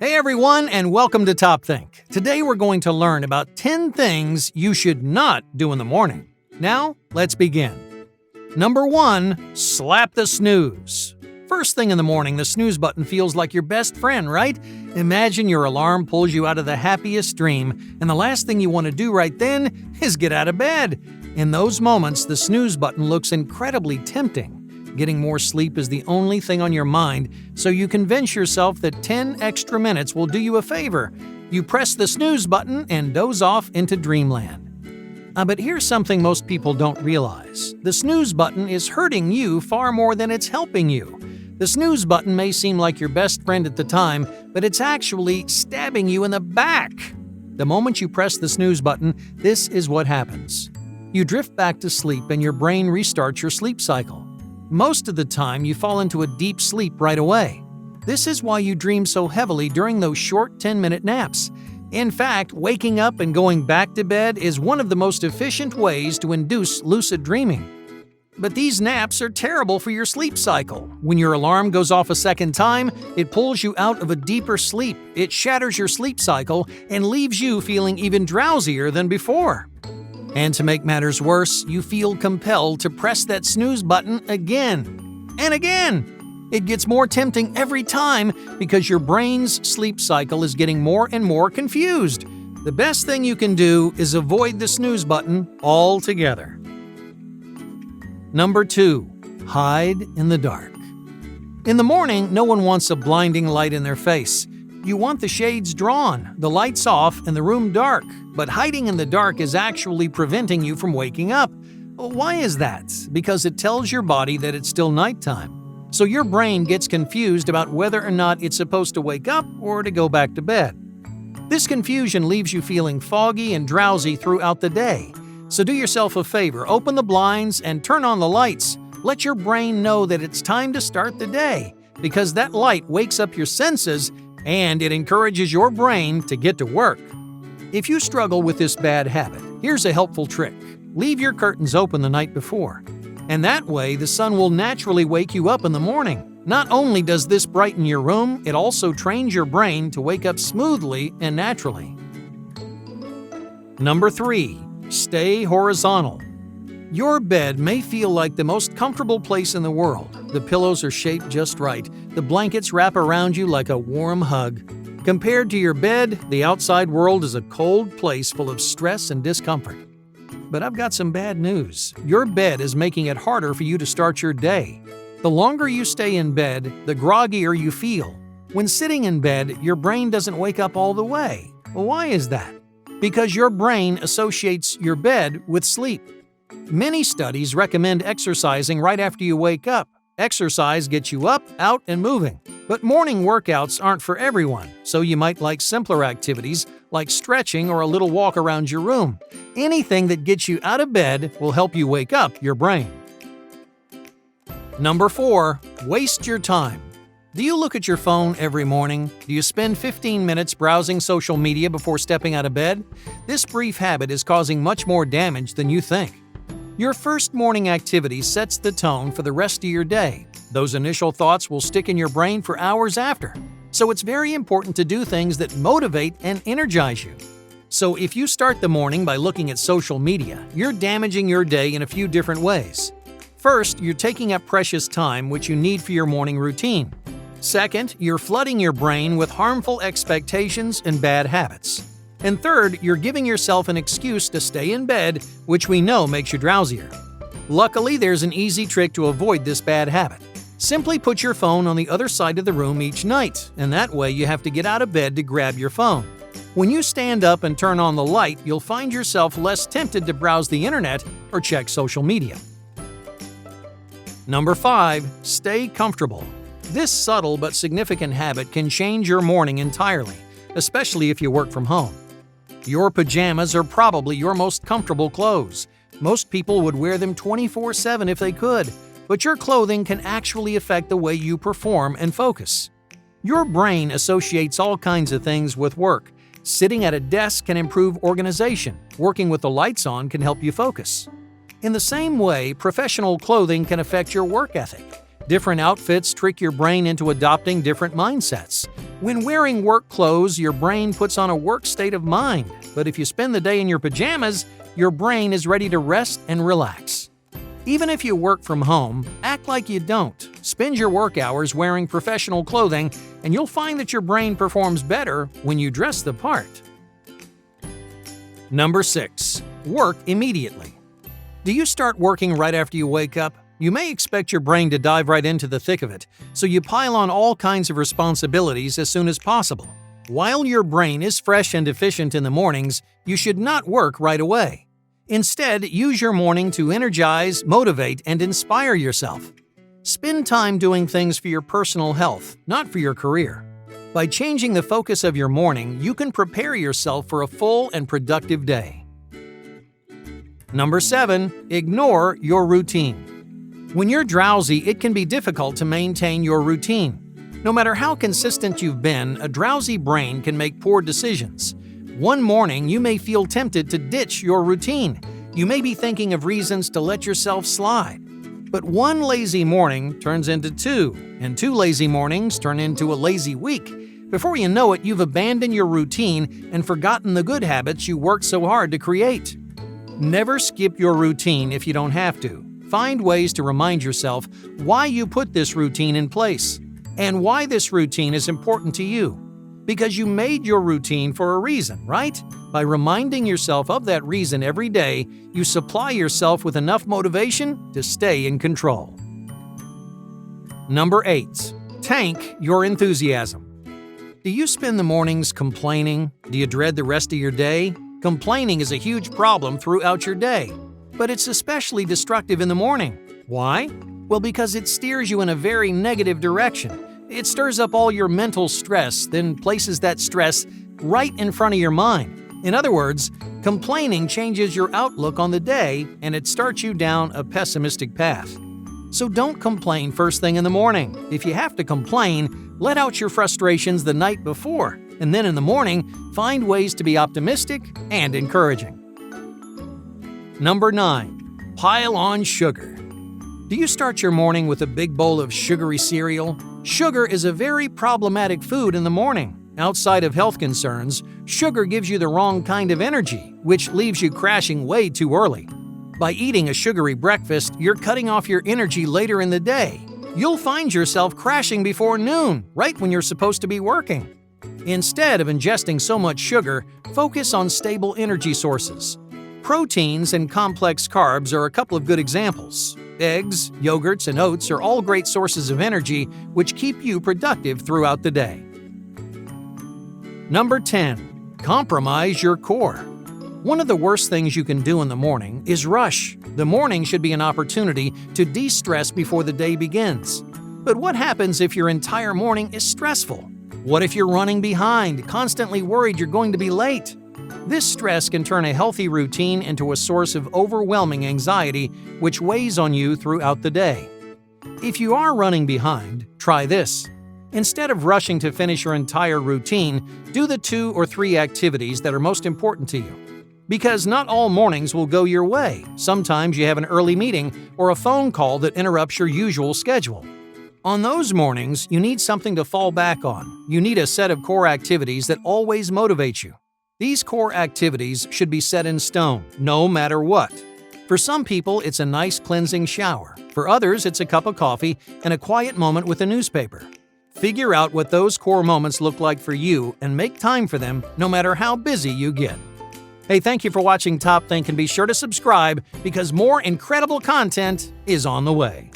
Hey everyone, and welcome to Top Think. Today we're going to learn about 10 things you should not do in the morning. Now, let's begin. Number 1, slap the snooze. First thing in the morning, the snooze button feels like your best friend, right? Imagine your alarm pulls you out of the happiest dream, and the last thing you want to do right then is get out of bed. In those moments, the snooze button looks incredibly tempting. Getting more sleep is the only thing on your mind, so you convince yourself that 10 extra minutes will do you a favor. You press the snooze button and doze off into dreamland. But here's something most people don't realize. The snooze button is hurting you far more than it's helping you. The snooze button may seem like your best friend at the time, but it's actually stabbing you in the back. The moment you press the snooze button, this is what happens. You drift back to sleep and your brain restarts your sleep cycle. Most of the time, you fall into a deep sleep right away. This is why you dream so heavily during those short 10-minute naps. In fact, waking up and going back to bed is one of the most efficient ways to induce lucid dreaming. But these naps are terrible for your sleep cycle. When your alarm goes off a second time, it pulls you out of a deeper sleep. It shatters your sleep cycle and leaves you feeling even drowsier than before. And to make matters worse, you feel compelled to press that snooze button again and again. It gets more tempting every time because your brain's sleep cycle is getting more and more confused. The best thing you can do is avoid the snooze button altogether. Number 2, hide in the dark. In the morning, no one wants a blinding light in their face. You want the shades drawn, the lights off, and the room dark. But hiding in the dark is actually preventing you from waking up. Why is that? Because it tells your body that it's still nighttime. So your brain gets confused about whether or not it's supposed to wake up or to go back to bed. This confusion leaves you feeling foggy and drowsy throughout the day. So do yourself a favor, open the blinds and turn on the lights. Let your brain know that it's time to start the day, because that light wakes up your senses and it encourages your brain to get to work. If you struggle with this bad habit, here's a helpful trick. Leave your curtains open the night before. And that way, the sun will naturally wake you up in the morning. Not only does this brighten your room, it also trains your brain to wake up smoothly and naturally. Number 3, stay horizontal. Your bed may feel like the most comfortable place in the world. The pillows are shaped just right. The blankets wrap around you like a warm hug. Compared to your bed, the outside world is a cold place full of stress and discomfort. But I've got some bad news. Your bed is making it harder for you to start your day. The longer you stay in bed, the groggier you feel. When sitting in bed, your brain doesn't wake up all the way. Why is that? Because your brain associates your bed with sleep. Many studies recommend exercising right after you wake up. Exercise gets you up, out, and moving. But morning workouts aren't for everyone, so you might like simpler activities like stretching or a little walk around your room. Anything that gets you out of bed will help you wake up your brain. Number 4, waste your time. Do you look at your phone every morning? Do you spend 15 minutes browsing social media before stepping out of bed? This brief habit is causing much more damage than you think. Your first morning activity sets the tone for the rest of your day. Those initial thoughts will stick in your brain for hours after. So it's very important to do things that motivate and energize you. So if you start the morning by looking at social media, you're damaging your day in a few different ways. First, you're taking up precious time which you need for your morning routine. Second, you're flooding your brain with harmful expectations and bad habits. And third, you're giving yourself an excuse to stay in bed, which we know makes you drowsier. Luckily, there's an easy trick to avoid this bad habit. Simply put your phone on the other side of the room each night, and that way you have to get out of bed to grab your phone. When you stand up and turn on the light, you'll find yourself less tempted to browse the internet or check social media. Number 5, stay comfortable. This subtle but significant habit can change your morning entirely, especially if you work from home. Your pajamas are probably your most comfortable clothes. Most people would wear them 24/7 if they could, but your clothing can actually affect the way you perform and focus. Your brain associates all kinds of things with work. Sitting at a desk can improve organization. Working with the lights on can help you focus. In the same way, professional clothing can affect your work ethic. Different outfits trick your brain into adopting different mindsets. When wearing work clothes, your brain puts on a work state of mind, but if you spend the day in your pajamas, your brain is ready to rest and relax. Even if you work from home, act like you don't. Spend your work hours wearing professional clothing, and you'll find that your brain performs better when you dress the part. Number 6. Work immediately. Do you start working right after you wake up? You may expect your brain to dive right into the thick of it, so you pile on all kinds of responsibilities as soon as possible. While your brain is fresh and efficient in the mornings, you should not work right away. Instead, use your morning to energize, motivate, and inspire yourself. Spend time doing things for your personal health, not for your career. By changing the focus of your morning, you can prepare yourself for a full and productive day. Number 7. Ignore your routine. When you're drowsy, it can be difficult to maintain your routine. No matter how consistent you've been, a drowsy brain can make poor decisions. One morning, you may feel tempted to ditch your routine. You may be thinking of reasons to let yourself slide. But one lazy morning turns into 2, and 2 lazy mornings turn into a lazy week. Before you know it, you've abandoned your routine and forgotten the good habits you worked so hard to create. Never skip your routine if you don't have to. Find ways to remind yourself why you put this routine in place and why this routine is important to you. Because you made your routine for a reason, right? By reminding yourself of that reason every day, you supply yourself with enough motivation to stay in control. Number 8. Tank your enthusiasm. Do you spend the mornings complaining? Do you dread the rest of your day? Complaining is a huge problem throughout your day, but it's especially destructive in the morning. Why? Well, because it steers you in a very negative direction. It stirs up all your mental stress, then places that stress right in front of your mind. In other words, complaining changes your outlook on the day and it starts you down a pessimistic path. So don't complain first thing in the morning. If you have to complain, let out your frustrations the night before, and then in the morning, find ways to be optimistic and encouraging. Number 9. Pile on sugar. Do you start your morning with a big bowl of sugary cereal? Sugar is a very problematic food in the morning. Outside of health concerns, sugar gives you the wrong kind of energy, which leaves you crashing way too early. By eating a sugary breakfast, you're cutting off your energy later in the day. You'll find yourself crashing before noon, right when you're supposed to be working. Instead of ingesting so much sugar, focus on stable energy sources. Proteins and complex carbs are a couple of good examples. Eggs, yogurts, and oats are all great sources of energy which keep you productive throughout the day. Number 10. Compromise your core. One of the worst things you can do in the morning is rush. The morning should be an opportunity to de-stress before the day begins. But what happens if your entire morning is stressful? What if you're running behind, constantly worried you're going to be late? This stress can turn a healthy routine into a source of overwhelming anxiety, which weighs on you throughout the day. If you are running behind, try this. Instead of rushing to finish your entire routine, do the 2 or 3 activities that are most important to you. Because not all mornings will go your way. Sometimes you have an early meeting or a phone call that interrupts your usual schedule. On those mornings, you need something to fall back on. You need a set of core activities that always motivate you. These core activities should be set in stone, no matter what. For some people, it's a nice cleansing shower. For others, it's a cup of coffee and a quiet moment with a newspaper. Figure out what those core moments look like for you and make time for them, no matter how busy you get. Hey, thank you for watching Top Think, and be sure to subscribe because more incredible content is on the way.